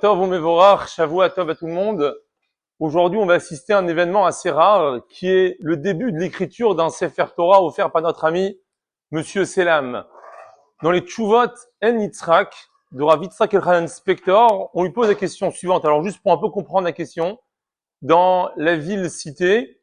Tov ou Mevorach, Shavua Tov à tout le monde. Aujourd'hui, on va assister à un événement assez rare qui est le début de l'écriture d'un Sefer Torah offert par notre ami Monsieur Selam. Dans les Tshuvot En Yitzhak de Rav Yitzhak Elchanan Spector, on lui pose la question suivante. Alors juste pour un peu comprendre la question, dans la ville citée,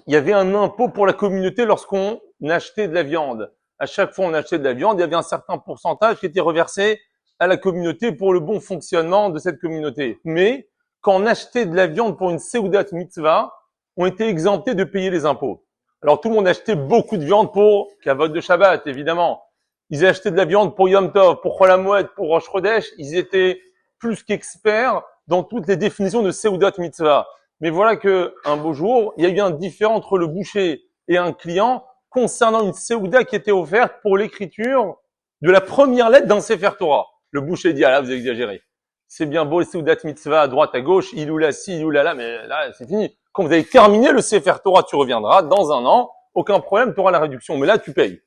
il y avait un impôt pour la communauté lorsqu'on achetait de la viande. À chaque fois on achetait de la viande, il y avait un certain pourcentage qui était reversé à la communauté pour le bon fonctionnement de cette communauté. Mais quand on achetait de la viande pour une Seudat Mitzvah, on était exempté de payer les impôts. Alors tout le monde achetait beaucoup de viande pour Kavod de Shabbat, évidemment. Ils achetaient de la viande pour Yom Tov, pour Chol HaMoed, pour Rosh Chodesh. Ils étaient plus qu'experts dans toutes les définitions de Seudat Mitzvah. Mais voilà que un beau jour, il y a eu un différend entre le boucher et un client concernant une Seuda qui était offerte pour l'écriture de la première lettre d'un Sefer Torah. Le boucher dit, ah là, vous exagérez. C'est bien beau, le Seudat Mitzvah à droite, à gauche, iloula ci, iloula là, mais là, c'est fini. Quand vous avez terminé le Sefer Torah, tu reviendras dans un an, aucun problème, tu auras la réduction. Mais là, tu payes.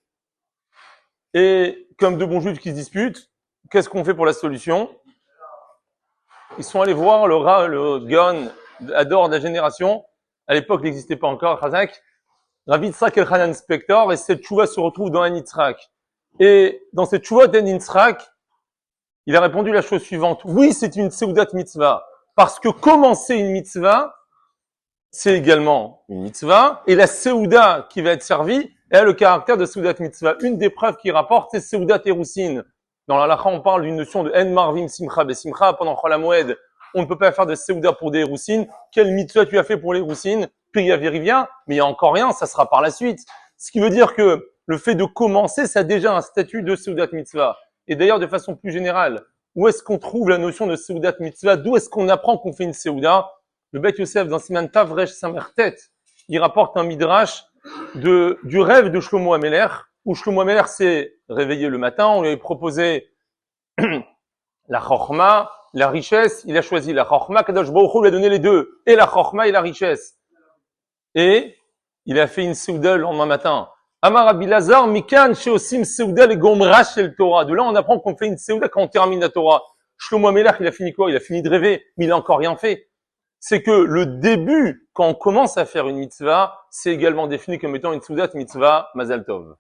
Et comme deux bons juifs qui se disputent, qu'est-ce qu'on fait pour la solution? Ils sont allés voir le Gaon Ador de la génération. À l'époque, il n'existait pas encore, Chazak. Rav Yitzhak Elchanan Spector, et cette tchouva se retrouve dans En Yitzhak. Et dans cette tchouva d'En Yitzhak, il a répondu la chose suivante. Oui, c'est une Seudat Mitzvah. Parce que commencer une Mitzvah, c'est également une Mitzvah. Et la Seuda qui va être servie, elle a le caractère de Seudat Mitzvah. Une des preuves qu'il rapporte, c'est Seudat Erusin. Dans l'Halakha, on parle d'une notion de En Marvim Simcha Besimcha. Pendant Chol HaMoed, on ne peut pas faire de Seuda pour des Erusin. Quelle Mitzvah tu as fait pour les Erusin? Puis il y avait rien, mais il y a encore rien, ça sera par la suite. Ce qui veut dire que le fait de commencer, ça a déjà un statut de Seudat Mitzvah. Et d'ailleurs, de façon plus générale, où est-ce qu'on trouve la notion de Seudat Mitzvah? D'où est-ce qu'on apprend qu'on fait une Seuda? Le Beth Yosef, dans Siman Tavresh Samertet, il rapporte un midrash du rêve de Shlomo HaMelech, où Shlomo HaMelech s'est réveillé le matin, on lui avait proposé la Chochma, la richesse, il a choisi la Chochma, Kadosh Baruch Hu lui a donné les deux, et la Chochma et la richesse. Et il a fait une Seuda le lendemain matin. Amar Rabbi Lazar, Mikan sheosim Seuda le Gomra shel Torah. De là, on apprend qu'on fait une Seuda quand on termine la Torah. Shlomo HaMelech, il a fini quoi? Il a fini de rêver, mais il a encore rien fait. C'est que le début, quand on commence à faire une mitzvah, c'est également défini comme étant une Seudat mitzvah Mazal Tov.